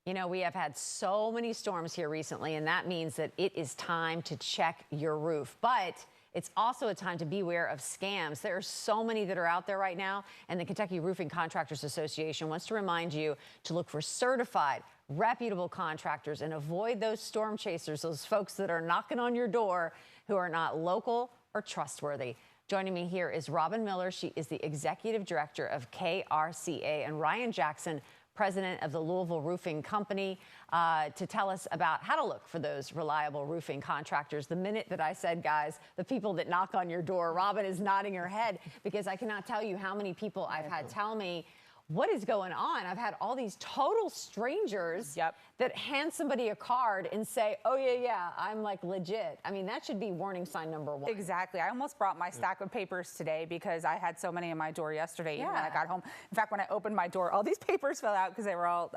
You know, we have had so many storms here recently, and that means that it is time to check your roof. But it's also a time to beware of scams. There are so many that are out there right now, and the Kentucky Roofing Contractors Association wants to remind you to look for certified, reputable contractors and avoid those storm chasers, those folks that are knocking on your door who are not local or trustworthy. Joining me here is Robin Miller. She is the Executive Director of KRCA, and Ryan Jackson, President of the Louisville Roofing Company, to tell us about how to look for those reliable roofing contractors. The minute that I said, guys, the people that knock on your door, Robin is nodding her head, because I cannot tell you how many people I've had tell me, what is going on? I've had all these total strangers that hand somebody a card and say, oh, yeah, I'm like legit. I mean, that should be warning sign number one. Exactly. I almost brought my stack of papers today because I had so many in my door yesterday even when I got home. In fact, when I opened my door, all these papers fell out because they were all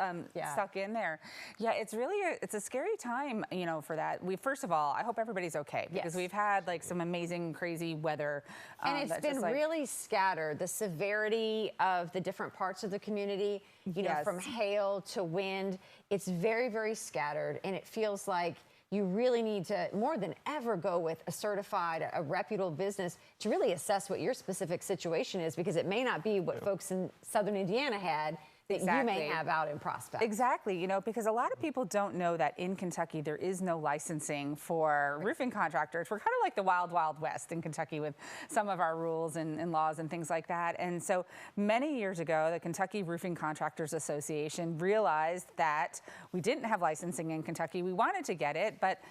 stuck in there. Yeah, it's really it's a scary time, you know, for that. First of all, I hope everybody's okay, because we've had like some amazing, crazy weather. And it's been really scattered. The severity of the different parts of the community, you know, from hail to wind, it's very, very scattered, and it feels like you really need to, more than ever, go with a certified, a reputable business to really assess what your specific situation is, because it may not be what folks in Southern Indiana had that you may have out in Prospect. Exactly, you know, because a lot of people don't know that in Kentucky there is no licensing for roofing contractors. We're kind of like the wild, wild west in Kentucky with some of our rules and laws and things like that. And so many years ago, the Kentucky Roofing Contractors Association realized that we didn't have licensing in Kentucky. We wanted to get it, but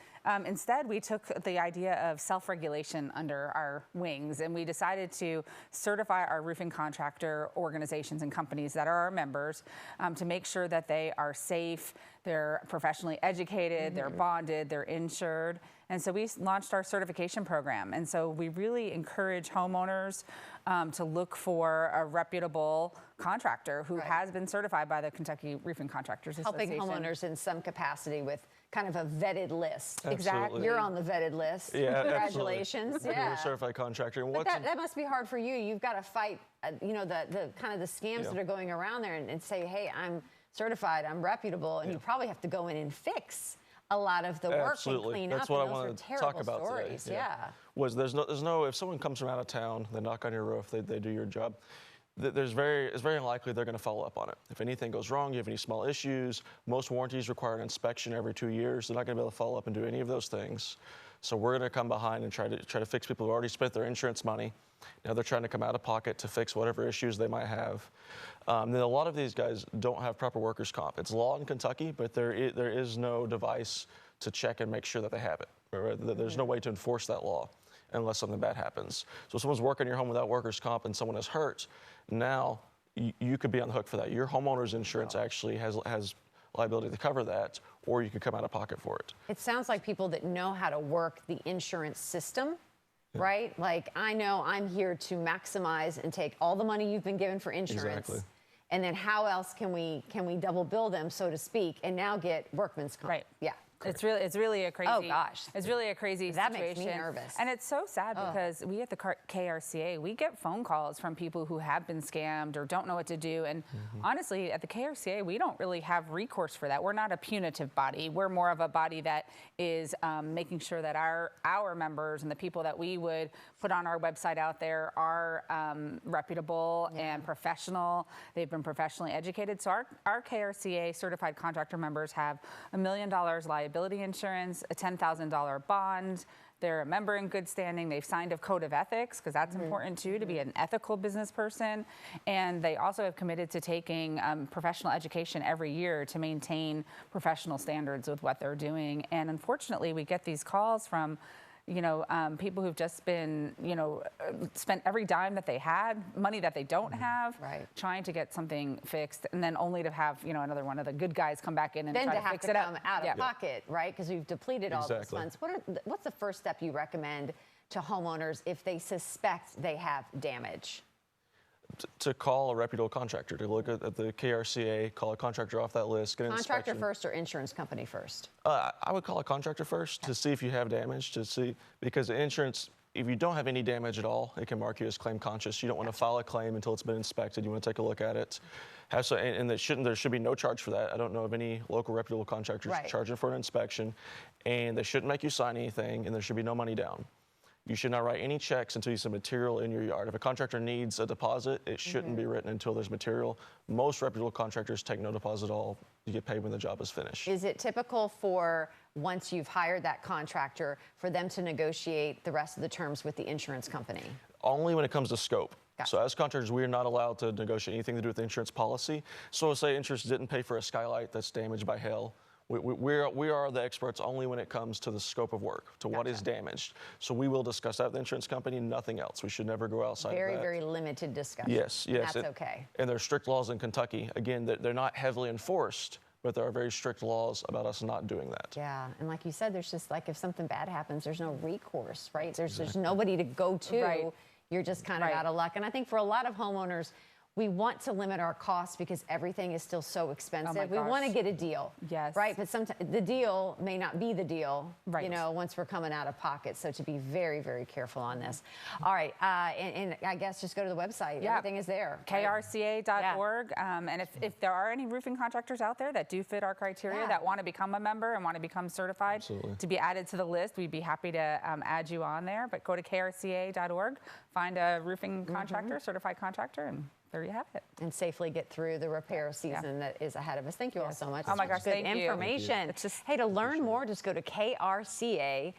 instead, we took the idea of self-regulation under our wings, and we decided to certify our roofing contractor organizations and companies that are our members to make sure that they are safe, they're professionally educated, they're bonded, they're insured. And so we launched our certification program. And so we really encourage homeowners to look for a reputable contractor who has been certified by the Kentucky Roofing Contractors Association. Helping homeowners in some capacity with kind of a vetted list. Exactly. You're on the vetted list. Yeah, congratulations. Absolutely. You're a certified contractor. But that must be hard for you. You've got to fight, you know, the kind of the scams that are going around there and say, hey, I'm certified, I'm reputable, and you probably have to go in and fix a lot of the work and clean That's up. what And I those wanted are to talk about stories. today. Was there's no if someone comes from out of town, they knock on your roof, they do your job. It's very unlikely they're going to follow up on it. If anything goes wrong, you have any small issues, most warranties require an inspection every 2 years. They're not going to be able to follow up and do any of those things. So we're going to come behind and try to fix people who already spent their insurance money. Now they're trying to come out of pocket to fix whatever issues they might have. Then a lot of these guys don't have proper workers' comp. It's law in Kentucky, but there is no device to check and make sure that they have it. Right? There's no way to enforce that law unless something bad happens. So if someone's working in your home without workers' comp and someone is hurt, now you could be on the hook for that. Your homeowner's insurance actually has liability to cover that, or you could come out of pocket for it. It sounds like people that know how to work the insurance system, right? Like, I know I'm here to maximize and take all the money you've been given for insurance. Exactly. And then how else can we double bill them, so to speak, and now get workman's comp? Right. Yeah. It's really a crazy. Oh gosh, it's really a crazy that situation. Makes me nervous. And it's so sad because we at the KRCA, we get phone calls from people who have been scammed or don't know what to do. And honestly, at the KRCA, we don't really have recourse for that. We're not a punitive body. We're more of a body that is making sure that our members and the people that we would put on our website out there are reputable and professional. They've been professionally educated. So our KRCA certified contractor members have $1 million liability insurance, a $10,000 bond. They're a member in good standing. They've signed a code of ethics, because that's important too, to be an ethical business person. And they also have committed to taking professional education every year to maintain professional standards with what they're doing. And unfortunately, we get these calls from people who've just been, spent every dime that they had, money that they don't have, trying to get something fixed, and then only to have, another one of the good guys come back in and try to fix it up. Then to have to come out of pocket, right? Because we've depleted all those funds. What's the first step you recommend to homeowners if they suspect they have damage? To call a reputable contractor, to look at the KRCA, call a contractor off that list, get an Contractor inspection. first or insurance company first? I would call a contractor first to see if you have damage, to see, because insurance, if you don't have any damage at all, it can mark you as claim conscious. You don't want to file a claim until it's been inspected. You want to take a look at it. And there should be no charge for that. I don't know of any local reputable contractors charging for an inspection. And they shouldn't make you sign anything, and there should be no money down. You should not write any checks until you see material in your yard. If a contractor needs a deposit, it shouldn't be written until there's material. Most reputable contractors take no deposit at all. You get paid when the job is finished. Is it typical for, once you've hired that contractor, for them to negotiate the rest of the terms with the insurance company? Only when it comes to scope. Gotcha. So as contractors, we are not allowed to negotiate anything to do with the insurance policy. So say insurance didn't pay for a skylight that's damaged by hail. We are the experts only when it comes to the scope of work, to what is damaged. So we will discuss that with the insurance company, nothing else. We should never go outside of that. Very limited discussion. Yes. That's okay. And there are strict laws in Kentucky. Again, they're not heavily enforced, but there are very strict laws about us not doing that. Yeah, and like you said, there's just like, if something bad happens, there's no recourse, right? There's nobody to go to. Right. You're just kind of out of luck. And I think for a lot of homeowners, we want to limit our costs because everything is still so expensive. We want to get a deal. Yes. Right? But sometimes the deal may not be the deal, right, you know, once we're coming out of pocket. So to be very careful on this. All right. And I guess just go to the website. Yeah. Everything is there. krca.org. And if there are any roofing contractors out there that do fit our criteria, that want to become a member and want to become certified to be added to the list, we'd be happy to add you on there. But go to krca.org, find a roofing contractor, certified contractor, and there you have it. And safely get through the repair season that is ahead of us. Thank you all so much. Oh my gosh, good thank you. information. It's just, hey, to learn more, just go to krca.org.